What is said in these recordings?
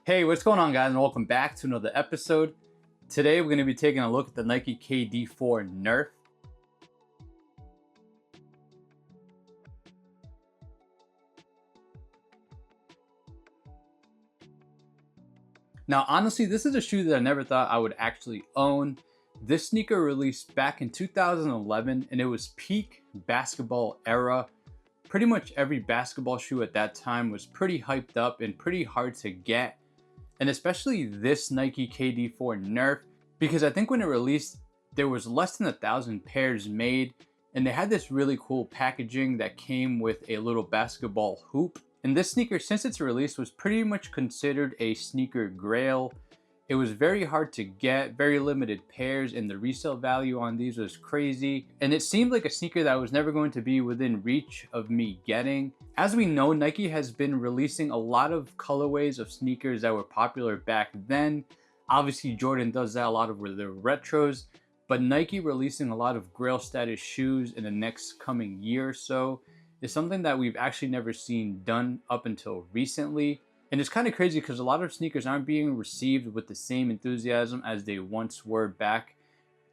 Hey, what's going on, guys, and welcome back to another episode. Today we're going to be taking a look at the Nike KD4 Nerf. Now, honestly, this is a shoe that I never thought I would actually own. This sneaker released back in 2011, and it was peak basketball era. Pretty much every basketball shoe at that time was pretty hyped up and pretty hard to get. And especially this Nike KD4 Nerf, because I think when it released, there was less than 1,000 pairs made, and they had this really cool packaging that came with a little basketball hoop. And this sneaker, since its release, was pretty much considered a sneaker grail. It was very hard to get, very limited pairs, and the resale value on these was crazy. And it seemed like a sneaker that was never going to be within reach of me getting. As we know, Nike has been releasing a lot of colorways of sneakers that were popular back then. Obviously, Jordan does that a lot with their retros, but Nike releasing a lot of grail status shoes in the next coming year or so is something that we've actually never seen done up until recently. And it's kind of crazy because a lot of sneakers aren't being received with the same enthusiasm as they once were back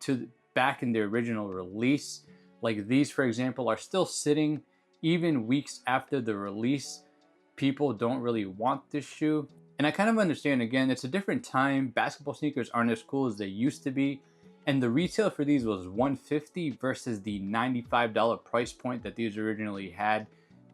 in their original release. Like these, for example, are still sitting even weeks after the release. People don't really want this shoe. And I kind of understand, again, it's a different time. Basketball sneakers aren't as cool as they used to be. And the retail for these was $150 versus the $95 price point that these originally had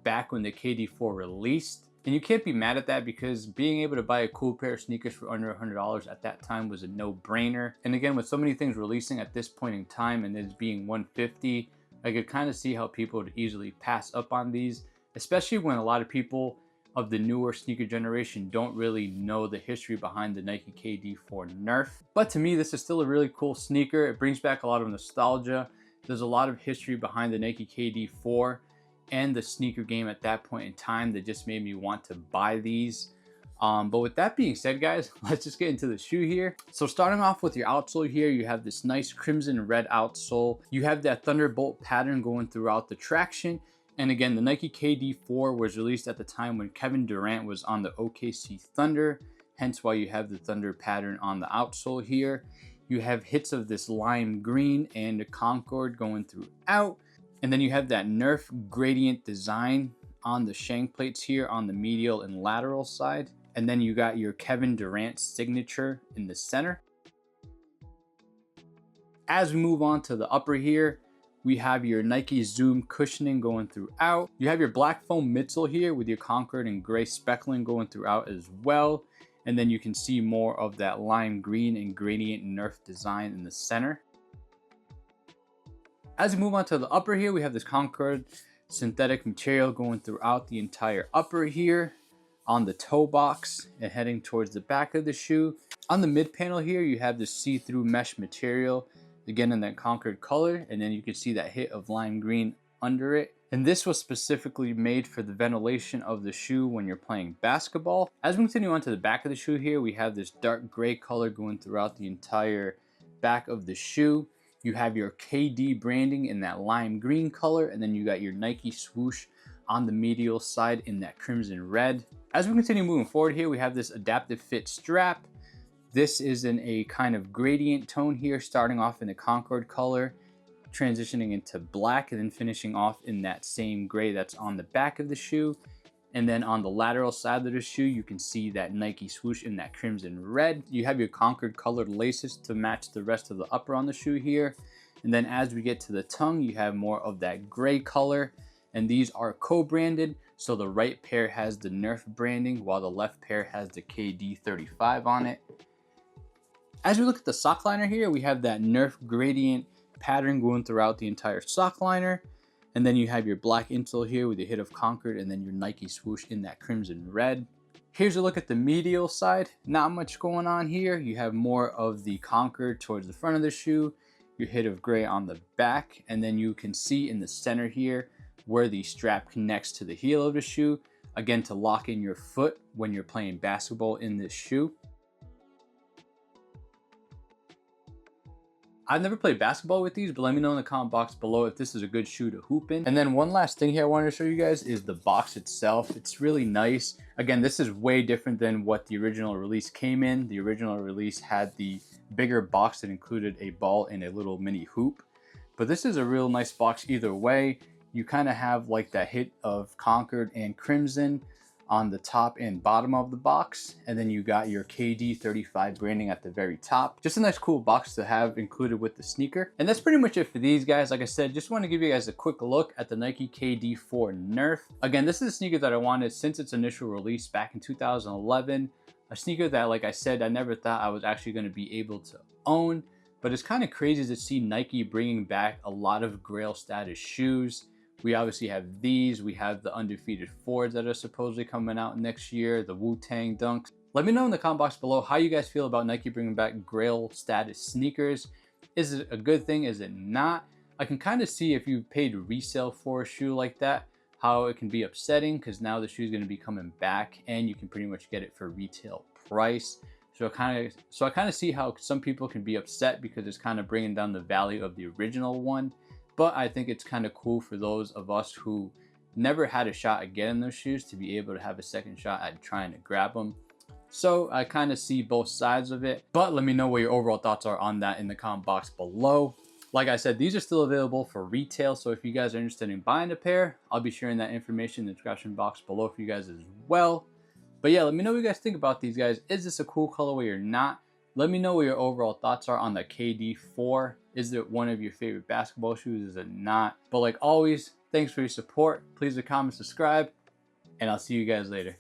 back when the KD4 released. And you can't be mad at that because being able to buy a cool pair of sneakers for under $100 at that time was a no-brainer. And again, with so many things releasing at this point in time and it being $150, I could kind of see how people would easily pass up on these, especially when a lot of people of the newer sneaker generation don't really know the history behind the Nike KD4 Nerf. But to me, this is still a really cool sneaker. It brings back a lot of nostalgia. There's a lot of history behind the Nike KD4 and the sneaker game at that point in time that just made me want to buy these. But with that being said, guys, let's just get into the shoe here. So starting off with your outsole here, you have this nice crimson red outsole. You have that thunderbolt pattern going throughout the traction. And again, the Nike KD4 was released at the time when Kevin Durant was on the OKC Thunder, hence why you have the thunder pattern on the outsole here. You have hits of this lime green and a Concord going throughout. And then you have that Nerf gradient design on the shank plates here on the medial and lateral side. And then you got your Kevin Durant signature in the center. As we move on to the upper here, we have your Nike Zoom cushioning going throughout. You have your black foam midsole here with your Concord and gray speckling going throughout as well. And then you can see more of that lime green and gradient Nerf design in the center. As we move on to the upper here, we have this Concord synthetic material going throughout the entire upper here on the toe box and heading towards the back of the shoe. On the mid panel here, you have this see-through mesh material, again in that Concord color, and then you can see that hit of lime green under it. And this was specifically made for the ventilation of the shoe when you're playing basketball. As we continue on to the back of the shoe here, we have this dark gray color going throughout the entire back of the shoe. You have your KD branding in that lime green color, and then you got your Nike swoosh on the medial side in that crimson red. As we continue moving forward here, we have this adaptive fit strap. This is in a kind of gradient tone here, starting off in the Concord color, transitioning into black, and then finishing off in that same gray that's on the back of the shoe. And then on the lateral side of the shoe, you can see that Nike swoosh in that crimson red. You have your Concord colored laces to match the rest of the upper on the shoe here. And then as we get to the tongue, you have more of that gray color. And these are co-branded. So the right pair has the Nerf branding while the left pair has the KD35 on it. As we look at the sock liner here, we have that Nerf gradient pattern going throughout the entire sock liner. And then you have your black insole here with your hit of Concord and then your Nike swoosh in that crimson red. Here's a look at the medial side. Not much going on here. You have more of the Concord towards the front of the shoe, your hit of gray on the back, and then you can see in the center here where the strap connects to the heel of the shoe, again to lock in your foot when you're playing basketball in this shoe. I've never played basketball with these, but let me know in the comment box below if this is a good shoe to hoop in. And then one last thing here I wanted to show you guys is the box itself. It's really nice. Again, this is way different than what the original release came in. The original release had the bigger box that included a ball and a little mini hoop. But this is a real nice box either way. You kind of have like that hit of Concord and Crimson on the top and bottom of the box, and then you got your KD 35 branding at the very top. Just a nice cool box to have included with the sneaker. And that's pretty much it for these guys. Like I said, just want to give you guys a quick look at the Nike KD 4 Nerf. Again, this is a sneaker that I wanted since its initial release back in 2011. A sneaker that, like I said, I never thought I was actually going to be able to own, but it's kind of crazy to see Nike bringing back a lot of grail status shoes. We obviously have these. We have the undefeated 4s that are supposedly coming out next year, the Wu-Tang Dunks. Let me know in the comment box below how you guys feel about Nike bringing back grail status sneakers. Is it a good thing? Is it not? I can kind of see if you paid resale for a shoe like that, how it can be upsetting, because now the shoe is going to be coming back and you can pretty much get it for retail price. So I kind of see how some people can be upset because it's kind of bringing down the value of the original one. But I think it's kind of cool for those of us who never had a shot at getting those shoes to be able to have a second shot at trying to grab them. So I kind of see both sides of it, but let me know what your overall thoughts are on that in the comment box below. Like I said, these are still available for retail, so if you guys are interested in buying a pair, I'll be sharing that information in the description box below for you guys as well. But yeah, let me know what you guys think about these guys. Is this a cool colorway or not? Let me know what your overall thoughts are on the KD4. Is it one of your favorite basketball shoes? Is it not? But like always, thanks for your support. Please leave a comment, subscribe, and I'll see you guys later.